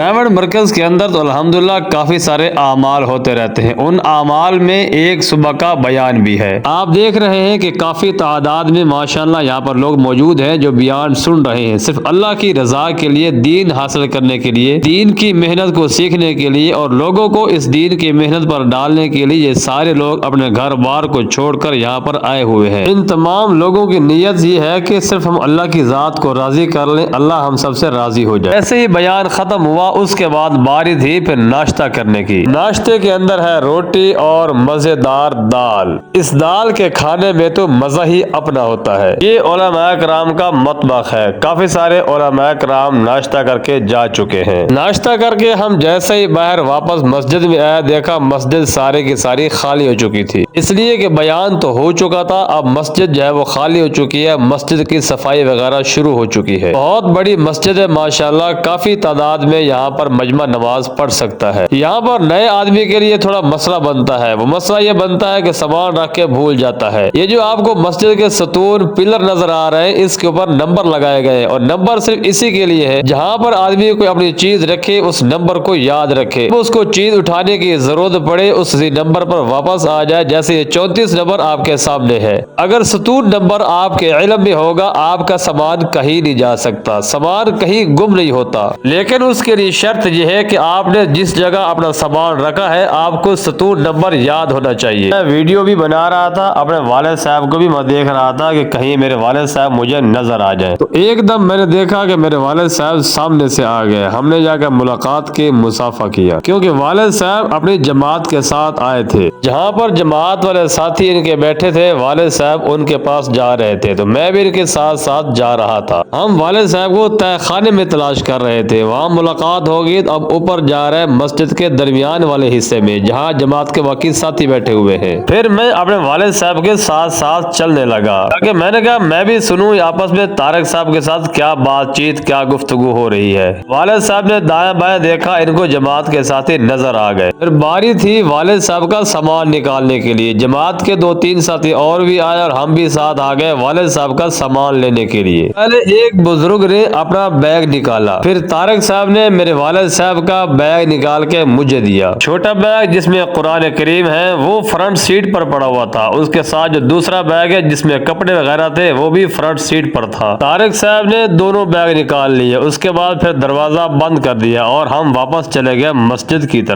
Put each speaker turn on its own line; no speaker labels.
Private मरकज के अंदर तो अल्हम्दुलिल्लाह काफी सारे आमाल होते रहते हैं। उन आमाल में एक सुबह का बयान भी है। आप देख रहे हैं कि काफी तादाद में माशाअल्लाह यहाँ पर लोग मौजूद हैं जो बयान सुन रहे हैं, सिर्फ अल्लाह की रजा के लिए, दीन हासिल करने के लिए, दीन की मेहनत को सीखने के लिए और लोगों को इस दीन की मेहनत पर डालने के लिए ये सारे लोग अपने घर बार को छोड़कर यहाँ पर आए हुए हैं। इन तमाम लोगों की नीयत ये है कि सिर्फ हम अल्लाह की जात को राजी कर लें, अल्लाह हम सबसे राजी हो जाए। ऐसे ही बयान खत्म हुआ, उसके बाद बारी थी फिर नाश्ता करने की। नाश्ते के अंदर है रोटी और मजेदार दाल। इस दाल के खाने में तो मजा ही अपना होता है। ये उलमाए कराम का मतबख है। काफी सारे उलमाए कराम नाश्ता करके जा चुके हैं। नाश्ता करके हम जैसे ही बाहर वापस मस्जिद में आया, देखा मस्जिद सारे की सारी खाली हो चुकी थी, इसलिए कि बयान तो हो चुका था। अब मस्जिद जो है वो खाली हो चुकी है, मस्जिद की सफाई वगैरह शुरू हो चुकी है। बहुत बड़ी मस्जिद है माशाल्लाह, काफी तादाद में यहाँ पर मजमा नमाज पढ़ सकता है। यहाँ पर नए आदमी के लिए थोड़ा मसला बनता है। वो मसला ये बनता है कि सामान रख के भूल जाता है। ये जो आपको मस्जिद के सतून पिलर नजर आ रहे हैं, इसके ऊपर नंबर लगाए गए और नंबर सिर्फ इसी के लिए है, जहाँ पर आदमी कोई अपनी चीज रखे उस नंबर को याद रखे, उसको चीज उठाने की जरूरत पड़े उसी नंबर पर वापस आ जाए। जैसे ये 34 नंबर आपके सामने है, अगर सतून नंबर आपके इल्म में होगा, आपका सामान कहीं नहीं जा सकता, सामान कहीं गुम नहीं होता। लेकिन उसके लिए शर्त यह है कि आपने जिस जगह अपना सामान रखा है, आपको सतून नंबर याद होना चाहिए। मैं वीडियो भी बना रहा था, अपने वालिद साहब को भी मैं देख रहा था कि कहीं मेरे वालिद साहब मुझे नजर आ जाए। तो एकदम मैंने देखा कि मेरे वालिद साहब सामने से आ गए। हमने जाकर मुलाकात की, मुसाफा किया, क्योंकि वालिद साहब अपनी जमात के साथ आए थे। जहाँ पर जमात वाले साथी इनके बैठे थे, वालिद साहब उनके पास जा रहे थे, तो मैं भी इनके साथ साथ जा रहा था। हम वालिद साहब को तहखाने में तलाश कर रहे थे, वहाँ मुलाकात होगी। अब ऊपर जा रहे मस्जिद के दरमियान वाले हिस्से में, जहाँ जमात के बाकी साथी बैठे हुए हैं। फिर मैं अपने वालिद साहब के साथ साथ चलने लगा, ताकि मैंने कहा मैं भी सुनूं आपस में तारक साहब के साथ क्या बातचीत, क्या गुफ्तगू हो रही है। वालिद साहब ने दाएं बाएं देखा, इनको जमात के साथी नजर आ गए। फिर बारी थी वालिद साहब का सामान निकालने के लिए। जमात के 2-3 साथी और भी आए और हम भी साथ आ गए वालिद साहब का सामान लेने के लिए। पहले एक बुजुर्ग ने अपना बैग निकाला, फिर तारक साहब ने मेरे वालिद साहब का बैग निकाल के मुझे दिया। छोटा बैग जिसमें कुरान करीम है वो फ्रंट सीट पर पड़ा हुआ था। उसके साथ जो दूसरा बैग है जिसमें कपड़े वगैरह थे वो भी फ्रंट सीट पर था। तारक साहब ने दोनों बैग निकाल लिए, उसके बाद फिर दरवाजा बंद कर दिया और हम वापस चले गए मस्जिद की तरफ।